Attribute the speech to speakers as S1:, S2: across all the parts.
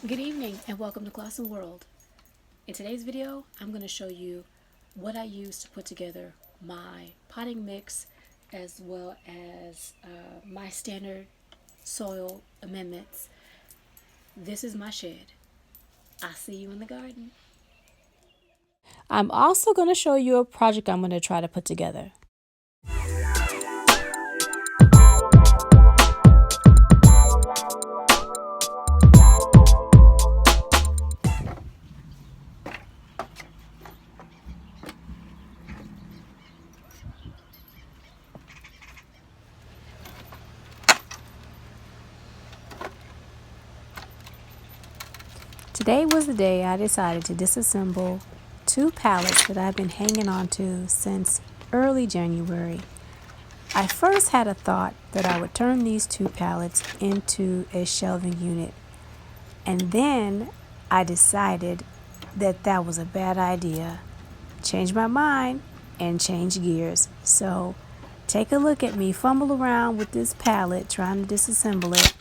S1: Good evening and welcome to ClausenWorld. In today's video, I'm going to show you what I use to put together my potting mix as well as my standard soil amendments. This is my shed. I'll see you in the garden. I'm also going to show you a project I'm going to try to put together. Today was the day I decided to disassemble two pallets that I've been hanging on to since early January. I first had a thought that I would turn these two pallets into a shelving unit, and then I decided that that was a bad idea. Changed my mind and changed gears. So take a look at me fumble around with this pallet trying to disassemble it.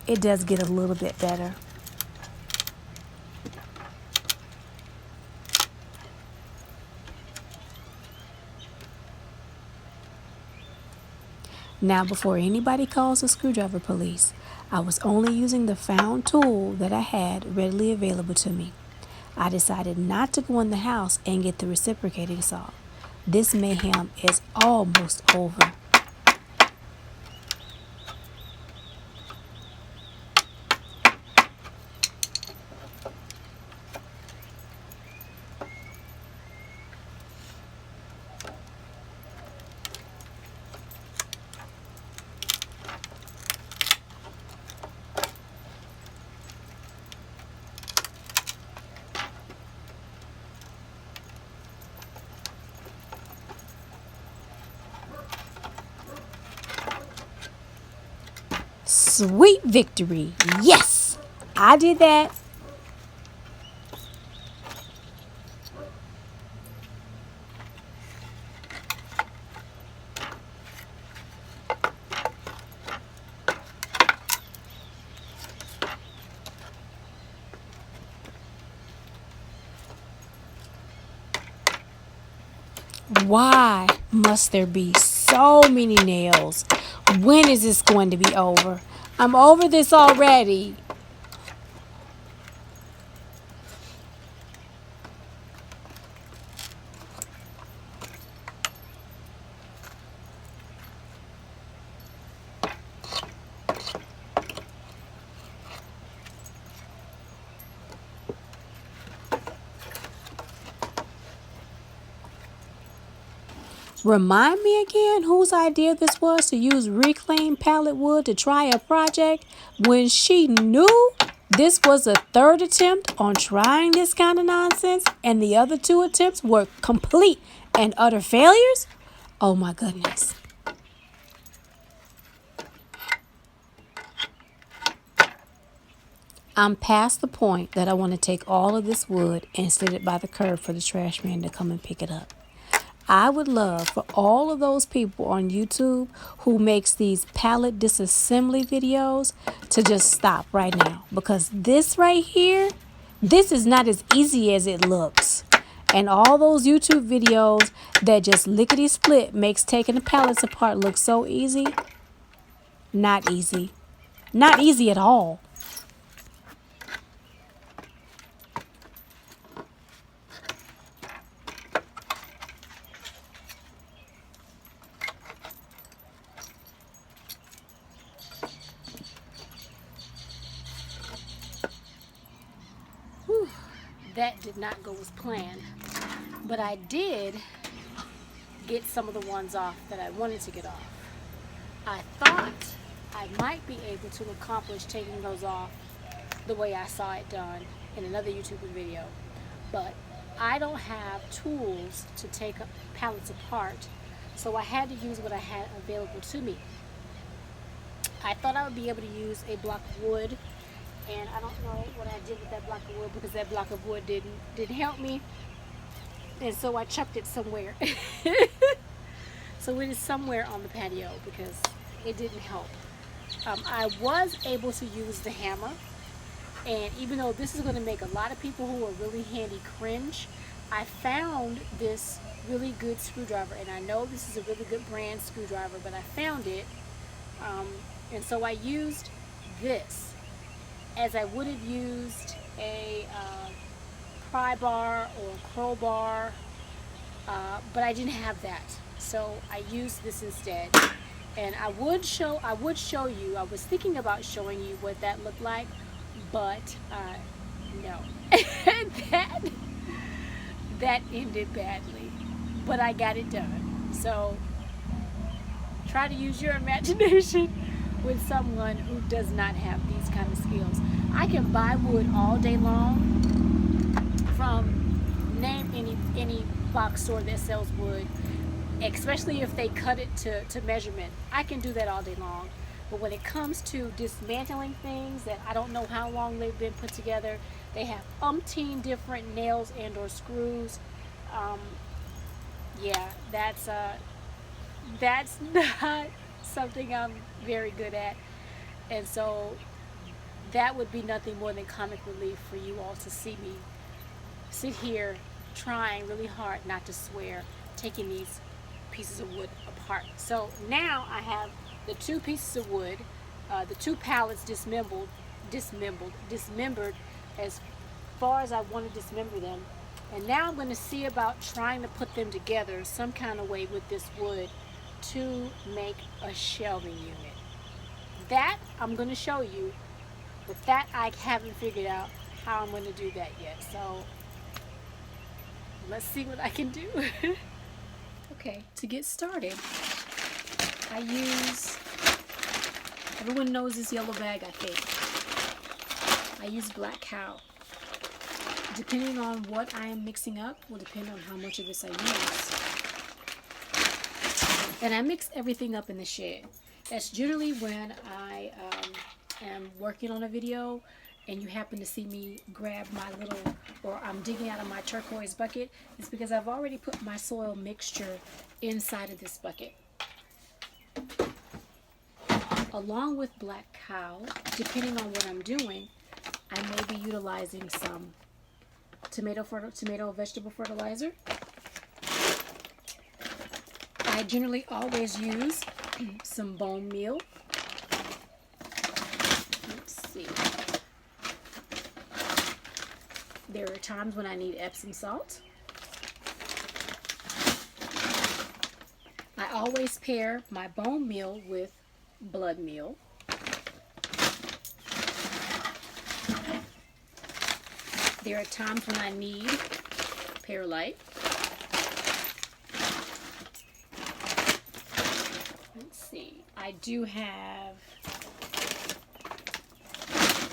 S1: It does get a little bit better. Now, before anybody calls the screwdriver police, I was only using the found tool that I had readily available to me. I decided not to go in the house and get the reciprocating saw. This mayhem is almost over. Sweet victory. Yes, I did that. Why must there be so many nails? When is this going to be over? I'm over this already. Remind me again whose idea this was to use reclaimed pallet wood to try a project when she knew this was a third attempt on trying this kind of nonsense and the other two attempts were complete and utter failures? Oh my goodness. I'm past the point that I want to take all of this wood and set it by the curb for the trash man to come and pick it up. I would love for all of those people on YouTube who makes these pallet disassembly videos to just stop right now, because this right here, this is not as easy as it looks. And all those YouTube videos that just lickety split makes taking the pallets apart look so easy. Not easy. Not easy at all. That did not go as planned, but I did get some of the ones off that I wanted to get off. I thought I might be able to accomplish taking those off the way I saw it done in another YouTube video, but I don't have tools to take pallets apart, so I had to use what I had available to me. I thought I would be able to use a block of wood, and I don't know what I did with that block of wood because that block of wood didn't help me, and so I chucked it somewhere. So it is somewhere on the patio because it didn't help. I was able to use the hammer And even though this is going to make a lot of people who are really handy cringe, I found this really good screwdriver. And I know this is a really good brand screwdriver, but I found it. And so I used this as I would have used a pry bar or a crowbar, but I didn't have that. So I used this instead. And I would show you, I was thinking about showing you what that looked like, but no. that ended badly, but I got it done. So try to use your imagination with someone who does not have these kind of skills. I can buy wood all day long from name any box store that sells wood, especially if they cut it to measurement. I can do that all day long. But when it comes to dismantling things that I don't know how long they've been put together, they have umpteen different nails and or screws. Yeah, that's not something I'm very good at. And so that would be nothing more than comic relief for you all to see me sit here trying really hard not to swear, taking these pieces of wood apart. So now I have the two pieces of wood, the two pallets dismembered as far as I want to dismember them. And now I'm going to see about trying to put them together some kind of way with this wood to make a shelving unit. That I'm going to show you, but that I haven't figured out how I'm going to do that yet. So let's see what I can do. Okay, to get started, I use, everyone knows this yellow bag, I think. I use Black Cow. Depending on what I am mixing up will depend on how much of this I use. And I mix everything up in the shed. That's generally when I am working on a video and you happen to see me grab my little, or I'm digging out of my turquoise bucket. It's because I've already put my soil mixture inside of this bucket. Along with Black Cow, depending on what I'm doing, I may be utilizing some tomato vegetable fertilizer. I generally always use some bone meal. Let's see. There are times when I need Epsom salt. I always pair my bone meal with blood meal. There are times when I need perlite. Let's see. I do have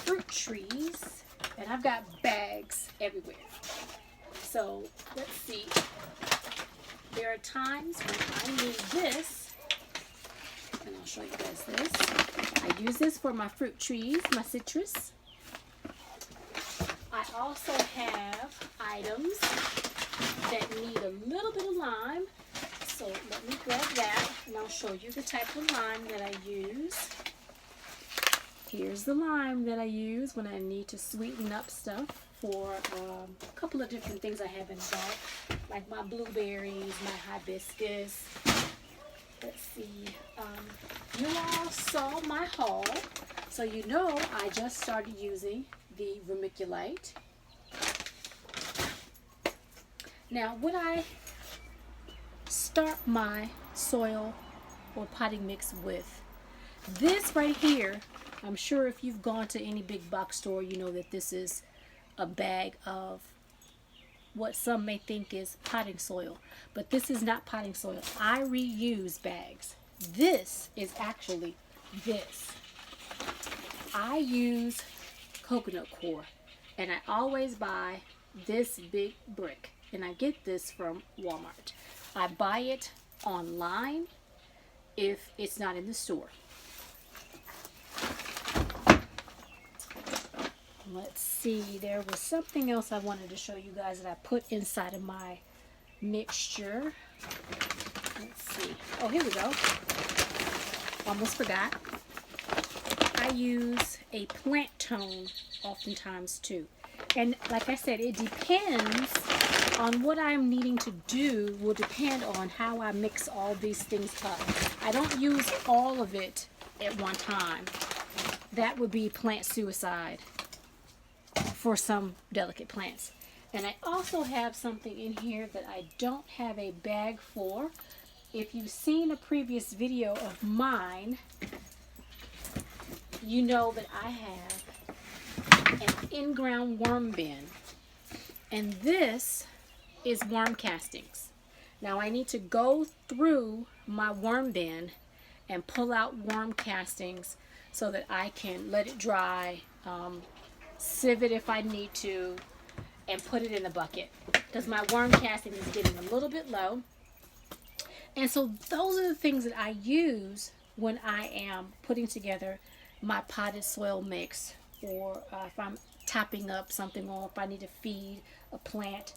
S1: fruit trees, and I've got bags everywhere. So let's see. There are times when I need this, and I'll show you guys this. I use this for my fruit trees, my citrus. I also have items that need a little bit of lime. So let me grab that and I'll show you the type of lime that I use. Here's the lime that I use when I need to sweeten up stuff for a couple of different things I have involved, like my blueberries, my hibiscus. Let's see. You all saw my haul, so you know I just started using the vermiculite. Now, when I start my soil or potting mix with this right here, I'm sure if you've gone to any big box store, you know that this is a bag of what some may think is potting soil, but this is not potting soil. I reuse bags. This is actually this. I use coconut coir, and I always buy this big brick, and I get this from Walmart. I buy it online if it's not in the store. Let's see, there was something else I wanted to show you guys that I put inside of my mixture. Let's see. Oh, here we go. Almost forgot. I I use a plant tone oftentimes too. And like I said, it depends on what I'm needing to do, will depend on how I mix all these things up. I don't use all of it at one time. That would be plant suicide for some delicate plants. And I also have something in here that I don't have a bag for. If you've seen a previous video of mine, you know that I have an in-ground worm bin. And this is worm castings. Now I need to go through my worm bin and pull out worm castings so that I can let it dry, sieve it if I need to, and put it in a bucket, because my worm casting is getting a little bit low. And so those are the things that I use when I am putting together my potted soil mix, or if I'm topping up something, or if I need to feed a plant.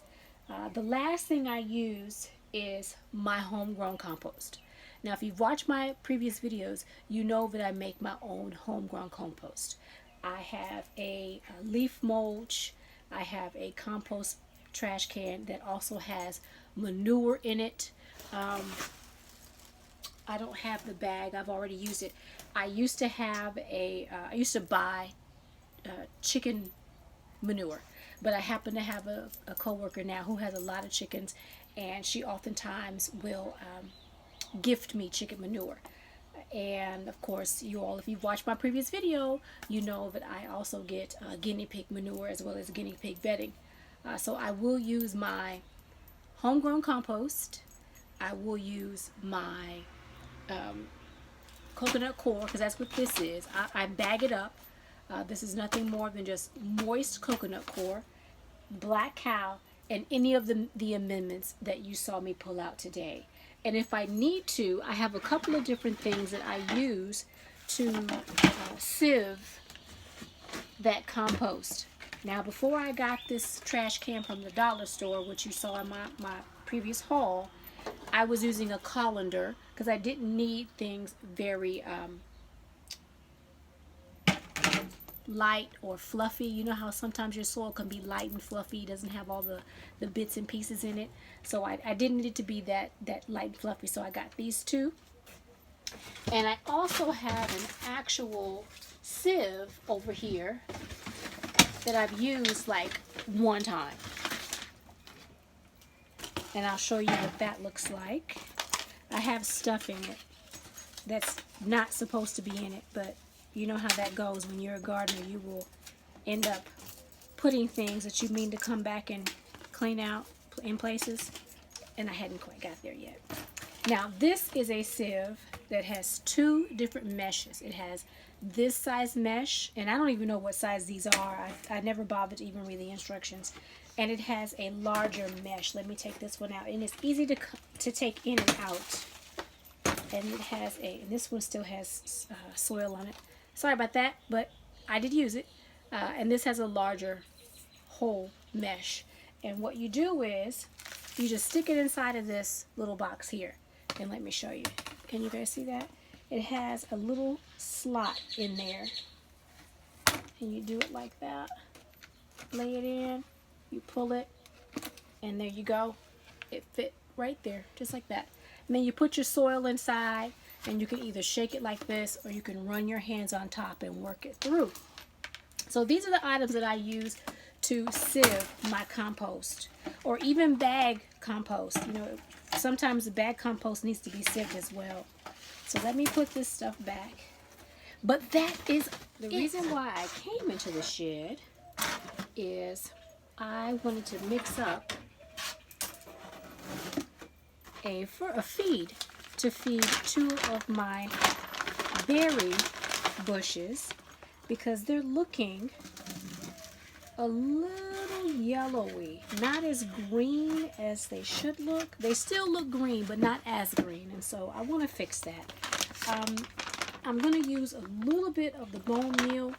S1: The last thing I use is my homegrown compost. Now, if you've watched my previous videos, you know that I make my own homegrown compost. I have a leaf mulch. I have a compost trash can that also has manure in it. I don't have the bag. I've already used it. I used to have I used to buy chicken manure, but I happen to have a coworker now who has a lot of chickens, and she oftentimes will gift me chicken manure. And of course, you all, if you've watched my previous video, you know that I also get guinea pig manure as well as guinea pig bedding. So I will use my homegrown compost. I will use my coconut coir, because that's what this is. I bag it up. This is nothing more than just moist coconut coir, black cow, and any of the amendments that you saw me pull out today. And if I need to, I have a couple of different things that I use to sieve that compost. Now, before I got this trash can from the dollar store, which you saw in my previous haul, I was using a colander because I didn't need things very light or fluffy. You know how sometimes your soil can be light and fluffy, it doesn't have all the bits and pieces in it. So I didn't need it to be that light and fluffy, so I got these two. And I also have an actual sieve over here that I've used like one time, and I'll show you what that looks like. I have stuff in it that's not supposed to be in it, but you know how that goes when you're a gardener. You will end up putting things that you mean to come back and clean out in places, and I hadn't quite got there yet. Now, this is a sieve that has two different meshes. It has this size mesh, and I don't even know what size these are. I never bothered to even read the instructions. And it has a larger mesh. Let me take this one out, and it's easy to take in and out. And it has and this one still has soil on it. Sorry about that, but I did use it. And this has a larger whole mesh. And what you do is you just stick it inside of this little box here. And let me show you. Can you guys see that? It has a little slot in there. And you do it like that. Lay it in. You pull it. And there you go. It fit right there, just like that. And then you put your soil inside. And you can either shake it like this, or you can run your hands on top and work it through. So these are the items that I use to sieve my compost, or even bag compost. You know, sometimes the bag compost needs to be sieved as well. So let me put this stuff back. But that is the reason why I came into the shed, is I wanted to mix up a feed to feed two of my berry bushes, because they're looking a little yellowy, not as green as they should look. They still look green, but not as green, and so I want to fix that. I'm going to use a little bit of the bone meal.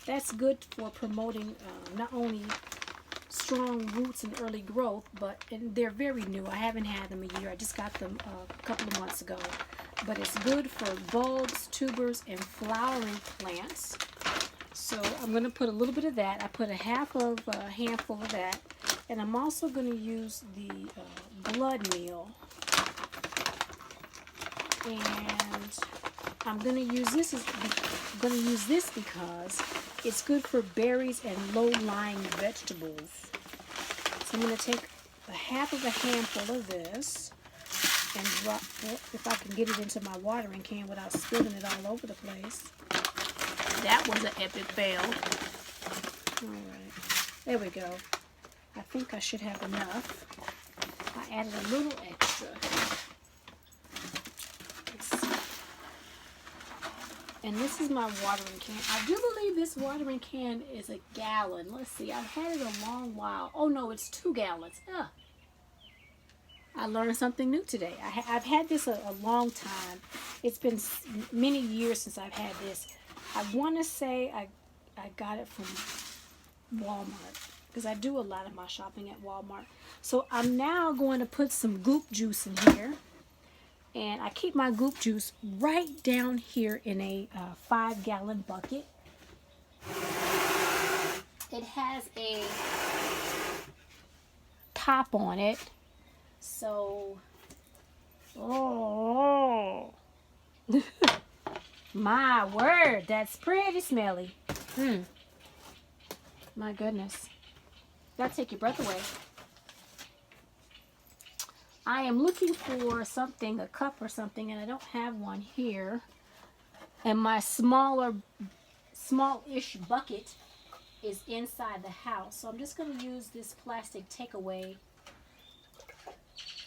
S1: That's good for promoting not only strong roots and early growth, and they're very new. I haven't had them a year. I just got them a couple of months ago. but it's good for bulbs, tubers, and flowering plants. So I'm going to put a little bit of that. I put a handful of that. And I'm also going to use the blood meal. And I'm going to use this because it's good for berries and low-lying vegetables. So I'm going to take a half of a handful of this and drop, if I can get it into my watering can without spilling it all over the place. That was an epic fail. Alright, there we go. I think I should have enough. I added a little extra. Let's see. And this is my watering can. I do believe this watering can is a gallon. Let's see, I've had it a long while. Oh no, it's 2 gallons. Ugh. I learned something new today. I've had this a long time. It's been many years since I've had this. I want to say I got it from Walmart because I do a lot of my shopping at Walmart. So I'm now going to put some goop juice in here. And I keep my goop juice right down here in a 5-gallon bucket. It has a top on it. So, oh, my word, that's pretty smelly. My goodness. That'll take your breath away. I am looking for something, a cup or something, and I don't have one here. And my smallish bucket is inside the house. So I'm just going to use this plastic takeaway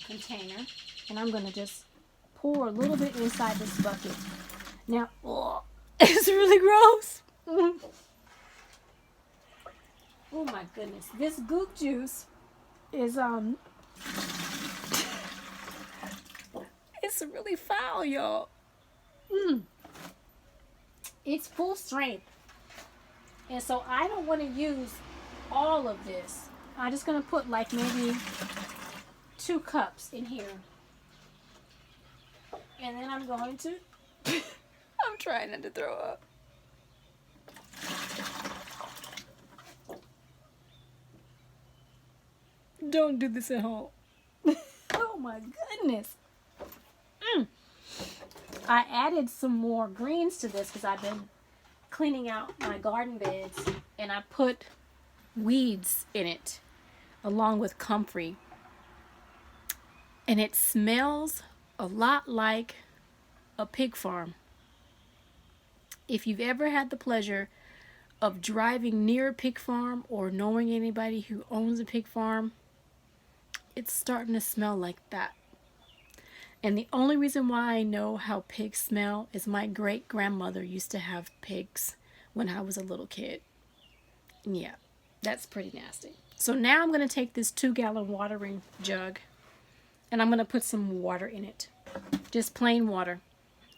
S1: container. And I'm going to just pour a little bit inside this bucket. Now, oh, it's really gross. Oh my goodness. This goop juice is, it's really foul, y'all. It's full strength. And so I don't want to use all of this. I'm just going to put like maybe 2 cups in here. And then I'm going to... I'm trying not to throw up. Don't do this at home. Oh my goodness. I added some more greens to this because I've been cleaning out my garden beds, and I put weeds in it along with comfrey. And it smells a lot like a pig farm. If you've ever had the pleasure of driving near a pig farm or knowing anybody who owns a pig farm, it's starting to smell like that. And the only reason why I know how pigs smell is my great-grandmother used to have pigs when I was a little kid. Yeah, that's pretty nasty. So now I'm going to take this 2-gallon watering jug and I'm going to put some water in it. Just plain water.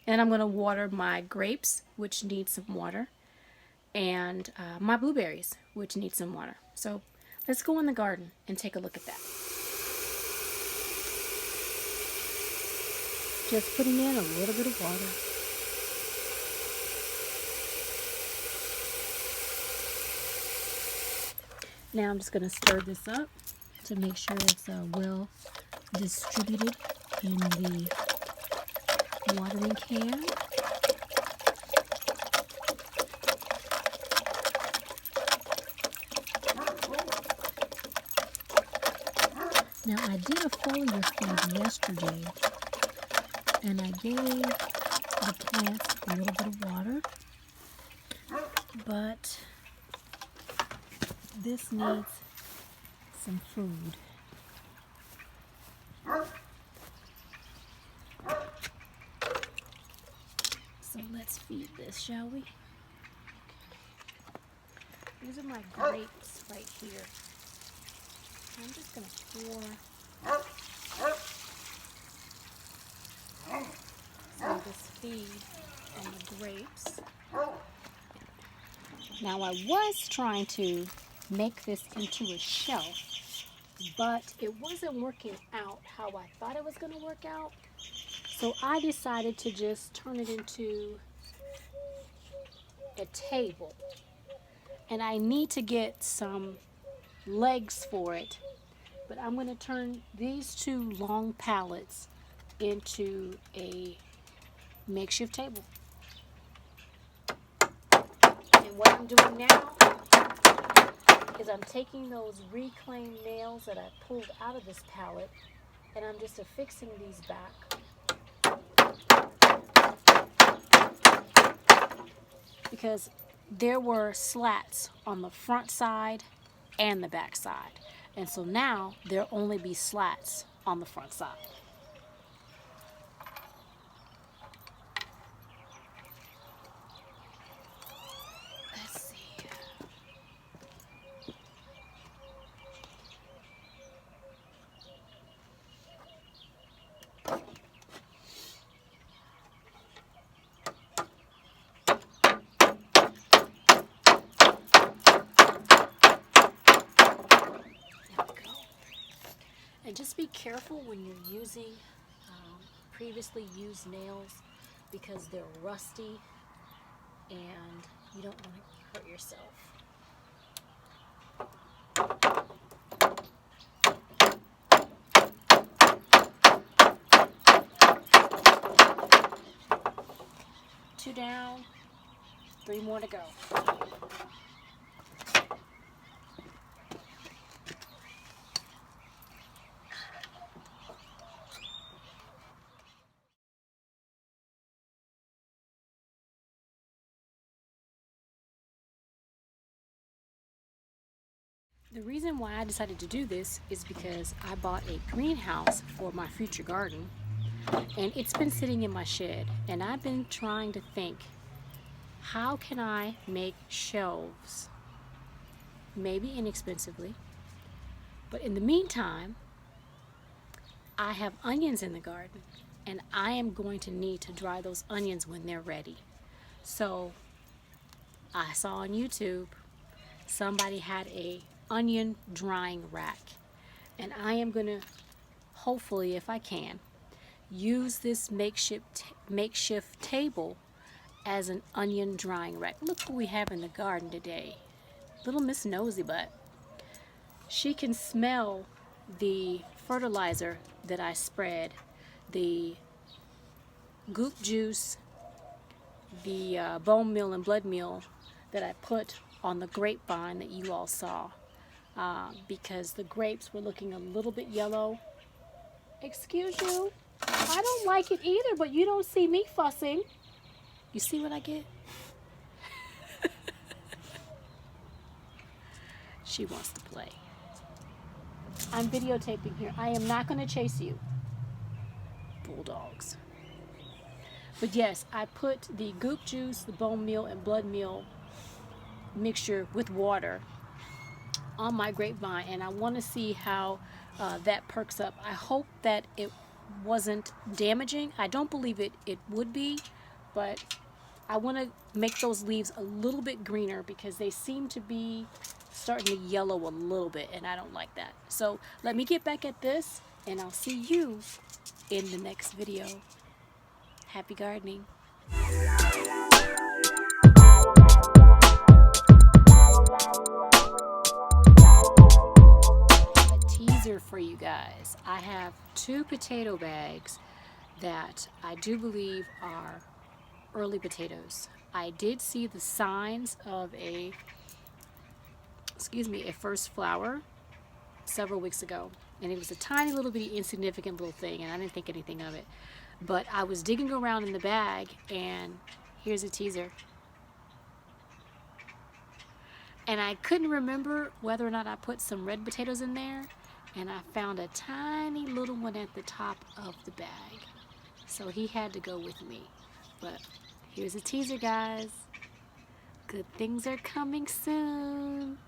S1: And I'm going to water my grapes, which need some water, and my blueberries, which need some water. So let's go in the garden and take a look at that. Just putting in a little bit of water. Now I'm just going to stir this up to make sure it's well distributed in the watering can. Now I did a foliar feed yesterday, and I gave the plants a little bit of water, but this needs some food. So let's feed this, shall we? These are my grapes right here. I'm just going to pour some of this feed on the grapes. Now I was trying to make this into a shelf, but it wasn't working out how I thought it was going to work out. So I decided to just turn it into a table. And I need to get some legs for it. But I'm going to turn these two long pallets into a makeshift table. And what I'm doing now is I'm taking those reclaimed nails that I pulled out of this pallet and I'm just affixing these back. Because there were slats on the front side and the back side. And so now there'll only be slats on the front side. Let's see. And just be careful when you're using previously used nails because they're rusty and you don't want to hurt yourself. Two down, 3 more to go. The reason why I decided to do this is because I bought a greenhouse for my future garden and it's been sitting in my shed and I've been trying to think, how can I make shelves, maybe inexpensively, but in the meantime I have onions in the garden and I am going to need to dry those onions when they're ready. So I saw on YouTube somebody had a onion drying rack and I am gonna, hopefully if I can, use this makeshift table as an onion drying rack. Look what we have in the garden today. Little Miss Nosy Butt. She can smell the fertilizer that I spread, the goop juice, the bone meal and blood meal that I put on the grapevine that you all saw. Because the grapes were looking a little bit yellow. Excuse you, I don't like it either, but you don't see me fussing. You see what I get? She wants to play. I'm videotaping here. I am not going to chase you. Bulldogs. But yes, I put the goop juice, the bone meal, and blood meal mixture with water on my grapevine and I want to see how that perks up. I hope that it wasn't damaging. I don't believe it would be, but I want to make those leaves a little bit greener because they seem to be starting to yellow a little bit and I don't like that. So let me get back at this and I'll see you in the next video. Happy gardening. For you guys, I have 2 potato bags that I do believe are early potatoes. I did see the signs of a first flower several weeks ago and it was a tiny little bitty insignificant little thing and I didn't think anything of it, but I was digging around in the bag and here's a teaser. And I couldn't remember whether or not I put some red potatoes in there. And I found a tiny little one at the top of the bag. So he had to go with me. But here's a teaser, guys. Good things are coming soon.